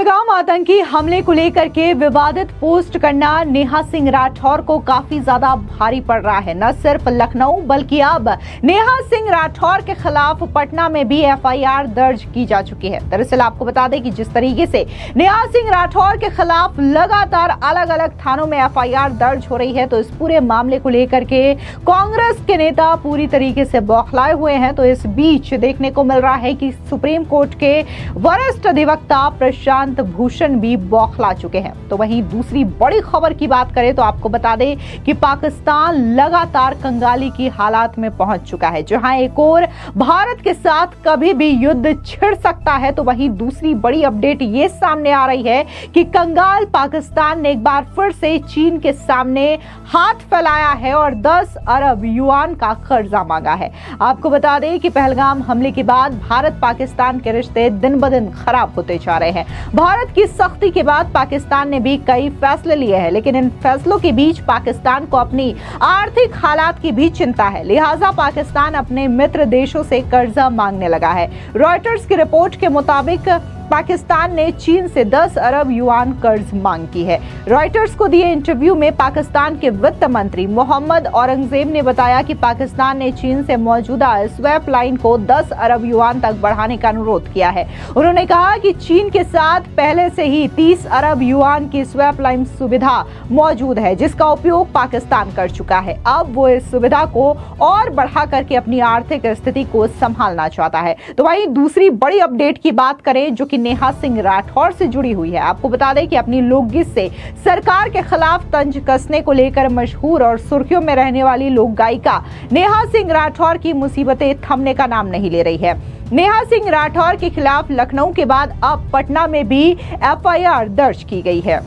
पहलगाम आतंकी हमले को लेकर के विवादित पोस्ट करना नेहा सिंह राठौर को काफी ज्यादा भारी पड़ रहा है। न सिर्फ लखनऊ बल्कि अब नेहा सिंह राठौर के खिलाफ पटना में भी एफआईआर दर्ज की जा चुकी है। दरअसल आपको बता दें कि जिस तरीके से नेहा सिंह राठौर के खिलाफ लगातार अलग अलग थानों में एफआईआर दर्ज हो रही है, तो इस पूरे मामले को लेकर के कांग्रेस के नेता पूरी तरीके से बौखलाए हुए हैं। तो इस बीच देखने को मिल रहा है कि सुप्रीम कोर्ट के वरिष्ठ अधिवक्ता प्रशांत भूषण भी बौखला चुके हैं। तो वहीं दूसरी बड़ी खबर की बात करें तो आपको बता दें कि पाकिस्तान लगातार कंगाली की हालात में पहुंच चुका है। जहां एक और भारत के साथ कभी भी युद्ध छिड़ सकता है, तो वहीं दूसरी बड़ी अपडेट ये सामने आ रही है कि कंगाल पाकिस्तान ने एक बार फिर से चीन के सामने हाथ फैलाया है और 10 अरब युआन का कर्जा मांगा है। आपको बता दें कि पहलगाम हमले के बाद भारत पाकिस्तान के रिश्ते दिन ब दिन खराब होते जा रहे हैं। भारत की सख्ती के बाद पाकिस्तान ने भी कई फैसले लिए हैं, लेकिन इन फैसलों के बीच पाकिस्तान को अपनी आर्थिक हालात की भी चिंता है। लिहाजा पाकिस्तान अपने मित्र देशों से कर्जा मांगने लगा है। रॉयटर्स की रिपोर्ट के मुताबिक पाकिस्तान ने चीन से 10 अरब युआन कर्ज मांग की है। रॉयटर्स को दिए इंटरव्यू में पाकिस्तान के वित्त मंत्री मोहम्मद औरंगजेब ने बताया कि पाकिस्तान ने चीन से मौजूदा स्वैप लाइन को 10 अरब युआन तक बढ़ाने का अनुरोध किया है। उन्होंने कहा कि चीन के साथ पहले से ही 30 अरब युआन की स्वैप लाइन सुविधा मौजूद है, जिसका उपयोग पाकिस्तान कर चुका है। अब वो इस सुविधा को और बढ़ा करके अपनी आर्थिक स्थिति को संभालना चाहता है। तो वहीं दूसरी बड़ी अपडेट की बात करें जो नेहा सिंह राठौर से जुड़ी हुई है। आपको बता दें कि अपनी लोकगीत से सरकार के खिलाफ तंज कसने को लेकर मशहूर और सुर्खियों में रहने वाली लोक गायिका नेहा सिंह राठौर की मुसीबतें थमने का नाम नहीं ले रही है। नेहा सिंह राठौर के खिलाफ लखनऊ के बाद अब पटना में भी एफआईआर दर्ज की गई है।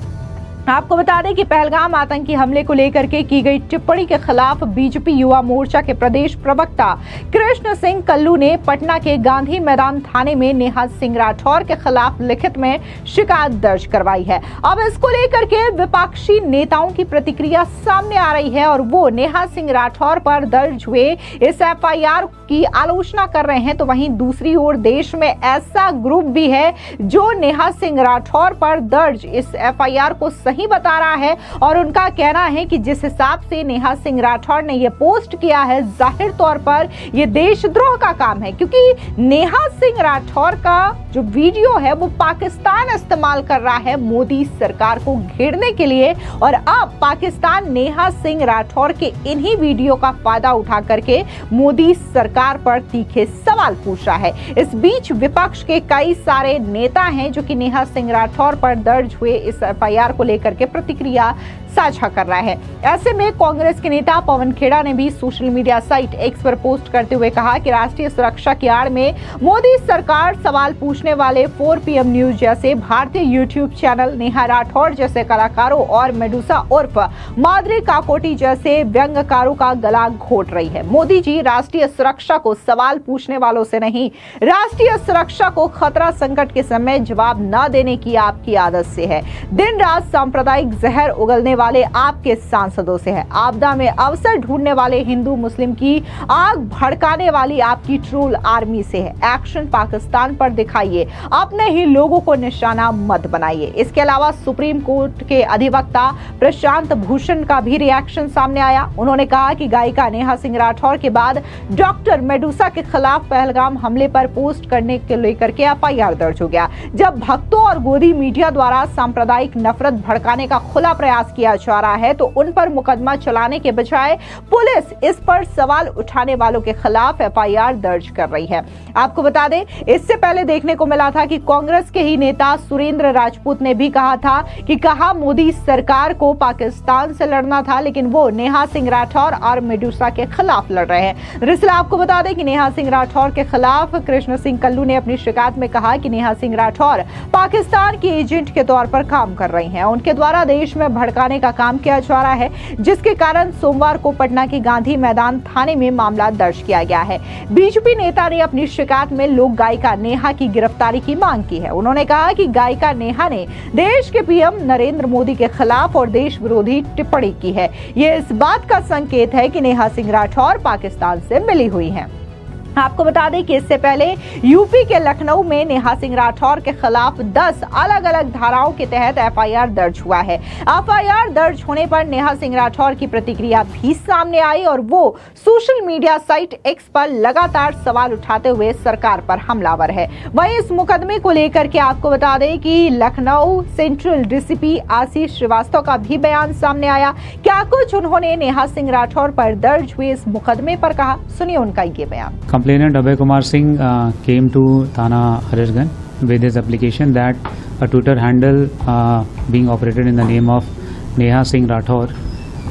आपको बता दें कि पहलगाम आतंकी हमले को लेकर के की गई टिप्पणी के खिलाफ बीजेपी युवा मोर्चा के प्रदेश प्रवक्ता कृष्ण सिंह कल्लू ने पटना के गांधी मैदान थाने में नेहा सिंह राठौर के खिलाफ लिखित में शिकायत दर्ज करवाई है। अब इसको लेकर के विपक्षी नेताओं की प्रतिक्रिया सामने आ रही है और वो नेहा सिंह राठौर पर दर्ज हुए इस एफआईआर की आलोचना कर रहे हैं। तो वहीं दूसरी ओर देश में ऐसा ग्रुप भी है जो नेहा सिंह राठौर पर दर्ज इस एफआईआर को सही बता रहा है और उनका कहना है कि जिस हिसाब से नेहा सिंह राठौर ने यह पोस्ट किया है, जाहिर तौर पर यह देशद्रोह का काम है, क्योंकि नेहा सिंह राठौर का जो वीडियो है वो पाकिस्तान इस्तेमाल कर रहा है मोदी सरकार को घेरने के लिए। और अब पाकिस्तान नेहा सिंह राठौर के इन्हीं वीडियो का फायदा उठा करके मोदी सरकार पर तीखे सवाल पूछ रहा है। इस बीच विपक्ष के कई सारे नेता हैं जो कि नेहा सिंह राठौर पर दर्ज हुए इस एफआईआर को लेकर के प्रतिक्रिया साझा कर रहा है। ऐसे में कांग्रेस के नेता पवन खेड़ा ने भी सोशल मीडिया साइट एक्स पर पोस्ट करते हुए कहा कि राष्ट्रीय सुरक्षा की आड़ में मोदी सरकार सवाल पूछने वाले 4 PM न्यूज जैसे भारतीय यूट्यूब चैनल, नेहा राठौर जैसे कलाकारों और मेडुसा उर्फ माधुरी काकोटी जैसे व्यंग्यकारों का गला घोट रही है। मोदी जी राष्ट्रीय सुरक्षा को सवाल पूछने वालों से नहीं, राष्ट्रीय सुरक्षा को खतरा संकट के समय जवाब न देने की आपकी आदत से है। दिन रात सांप्रदायिक जहर उगलने वाले आपके सांसदों से है। आपदा में अवसर ढूंढने वाले हिंदू मुस्लिम की आग भड़काने वाली आपकी ट्रोल आर्मी से है। एक्शन पाकिस्तान पर दिखाइए, अपने ही लोगों को निशाना मत बनाइए। इसके अलावा सुप्रीम कोर्ट के अधिवक्ता प्रशांत भूषण का भी रिएक्शन सामने आया। उन्होंने कहा कि गायिका नेहा सिंह राठौर के बाद डॉक्टर मेडुसा के खिलाफ पहलगाम हमले पर पोस्ट करने के लेकर के एफआईआर दर्ज हो गया। जब भक्तों और गोदी मीडिया द्वारा सांप्रदायिक नफरत भड़काने का खुला प्रयास किया जा रहा है, तो उन पर मुकदमा चलाने के बजाय पुलिस इस पर सवाल उठाने वालों के खिलाफ एफआईआर दर्ज कर रही है। आपको बता दें, इससे पहले देखने को मिला था कि कांग्रेस के ही नेता सुरेंद्र राजपूत ने भी कहा था कि मोदी सरकार को पाकिस्तान से लड़ना था, लेकिन वो नेहा सिंह राठौर और मेडुसा के खिलाफ लड़ रहे हैं। दरअसल आपको बता दें कि नेहा सिंह राठौर के खिलाफ कृष्ण सिंह कल्लू ने अपनी शिकायत में कहा कि नेहा सिंह राठौर पाकिस्तान की एजेंट के तौर पर काम कर रही हैं। उनके द्वारा देश में भड़काने का काम किया जा रहा है, जिसके कारण सोमवार को पटना के गांधी मैदान थाने में मामला दर्ज किया गया है। बीजेपी नेता ने अपनी शिकायत में लोक गायिका नेहा की गिरफ्तारी की मांग की है। उन्होंने कहा कि गायिका नेहा ने देश के पीएम नरेंद्र मोदी के खिलाफ और देश विरोधी टिप्पणी की है। यह इस बात का संकेत है कि नेहा सिंह राठौर पाकिस्तान से मिली हुई हैं। आपको बता दें कि इससे पहले यूपी के लखनऊ में नेहा सिंह राठौर के खिलाफ 10 अलग अलग धाराओं के तहत एफआईआर दर्ज हुआ है। एफआईआर दर्ज होने पर नेहा सिंह राठौर की प्रतिक्रिया भी सामने आई और वो सोशल मीडिया साइट एक्स पर लगातार सवाल उठाते हुए सरकार पर हमलावर है। वहीं इस मुकदमे को लेकर के आपको बता दें कि लखनऊ सेंट्रल डीसीपी आशीष श्रीवास्तव का भी बयान सामने आया। क्या कुछ उन्होंने नेहा सिंह राठौर पर दर्ज हुए इस मुकदमे पर कहा, सुनिए उनका ये बयान। Complainant Abhay Kumar Singh came to Thana Harirganj with his application that a Twitter handle being operated in the name of Neha Singh Rathor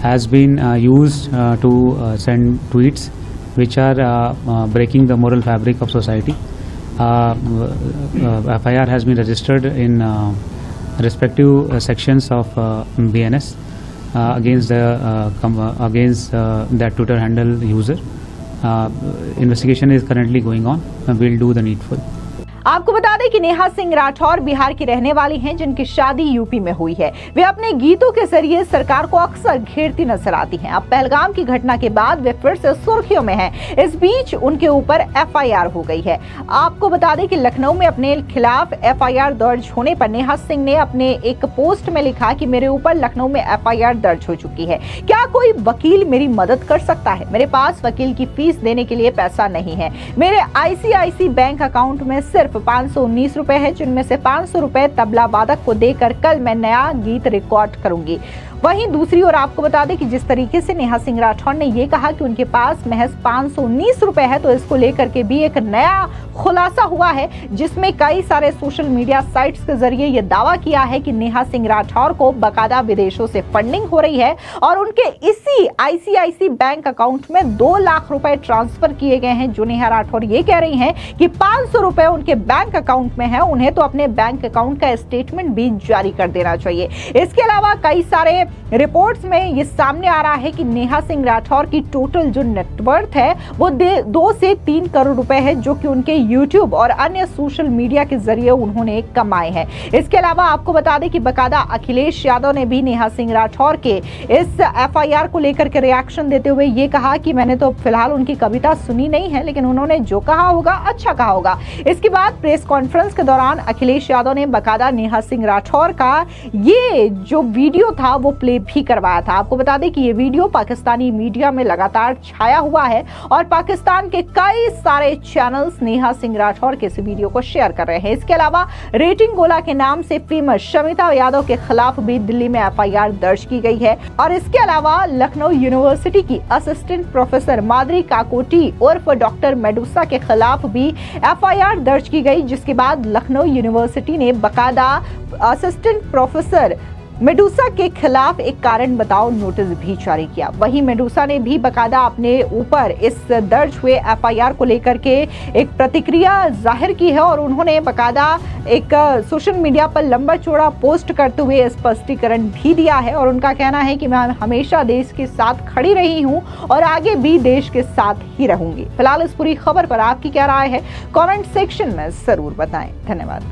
has been used to send tweets which are breaking the moral fabric of society. FIR has been registered in respective sections of BNS against that Twitter handle user. Investigation is currently going on. We'll do the needful. आपको बता दें कि नेहा सिंह राठौर बिहार की रहने वाली हैं, जिनकी शादी यूपी में हुई है। वे अपने गीतों के जरिए सरकार को अक्सर घेरती नजर आती हैं। अब पहलगाम की घटना के बाद वे फिर से सुर्खियों में हैं। इस बीच उनके ऊपर एफआईआर हो गई है। आपको बता दें कि लखनऊ में अपने खिलाफ एफआईआर दर्ज होने पर नेहा सिंह ने अपने एक पोस्ट में लिखा कि मेरे ऊपर लखनऊ में एफआईआर दर्ज हो चुकी है। क्या कोई वकील मेरी मदद कर सकता है? मेरे पास वकील की फीस देने के लिए पैसा नहीं है। मेरे आईसीआईसी बैंक अकाउंट में सिर्फ 519 रुपए है, जिनमें से 500 रुपए तबला वादक को देकर कल मैं नया गीत रिकॉर्ड करूंगी। वहीं दूसरी ओर आपको बता दें कि जिस तरीके से नेहा सिंह राठौर ने ये कहा कि उनके पास महज 519 रुपए है, तो इसको लेकर के भी एक नया खुलासा हुआ है, जिसमें कई सारे सोशल मीडिया साइट्स के जरिए ये दावा किया है कि नेहा सिंह राठौर को बाकायदा विदेशों से फंडिंग हो रही है और उनके इसी आईसीआईसी बैंक अकाउंट में 2 लाख रुपए ट्रांसफर किए गए हैं। जो नेहा राठौर ये कह रही हैं कि 500 रुपए उनके बैंक अकाउंट में है, उन्हें तो अपने बैंक अकाउंट का स्टेटमेंट भी जारी कर देना चाहिए। इसके अलावा कई सारे रिपोर्ट्स में ये सामने आ रहा है कि नेहा सिंह राठौर की टोटल जो नेटवर्थ है वो 2 से 3 करोड़ रुपए है, जो कि उनके यूट्यूब और अन्य सोशल मीडिया के जरिए उन्होंने कमाए हैं। इसके अलावा आपको बता दें कि बकायदा अखिलेश यादव ने भी नेहा सिंह राठौर के इस एफआईआर को लेकर के रिएक्शन देते हुए ये कहा कि मैंने तो फिलहाल उनकी कविता सुनी नहीं है, लेकिन उन्होंने जो कहा होगा अच्छा कहा होगा। इसके बाद प्रेस कॉन्फ्रेंस के दौरान अखिलेश यादव ने बकायदा नेहा सिंह राठौर का ये जो वीडियो था वो प्ले भी करवाया था। आपको बता दें कि ये वीडियो पाकिस्तानी मीडिया में लगातार छाया हुआ है और पाकिस्तान के कई सारे चैनल्स नेहा सिंह राठौर के इस वीडियो को शेयर कर रहे हैं। इसके अलावा रेटिंग गोला के नाम से फेमस शमिता यादव के खिलाफ भी दिल्ली में एफआईआर दर्ज की गई है और इसके अलावा लखनऊ यूनिवर्सिटी की असिस्टेंट प्रोफेसर माधुरी काकोटी उर्फ डॉक्टर मेडुसा के खिलाफ भी एफआईआर दर्ज की गई, जिसके बाद लखनऊ यूनिवर्सिटी ने बकायदा असिस्टेंट प्रोफेसर मेडुसा के खिलाफ एक कारण बताओ नोटिस भी जारी किया। वहीं मेडुसा ने भी बकायदा अपने ऊपर इस दर्ज हुए एफआईआर को लेकर के एक प्रतिक्रिया जाहिर की है और उन्होंने बकायदा एक सोशल मीडिया पर लंबा चौड़ा पोस्ट करते हुए स्पष्टीकरण भी दिया है और उनका कहना है कि मैं हमेशा देश के साथ खड़ी रही हूं और आगे भी देश के साथ ही रहूंगी। फिलहाल इस पूरी खबर पर आपकी क्या राय है, कमेंट सेक्शन में जरूर बताएं। धन्यवाद।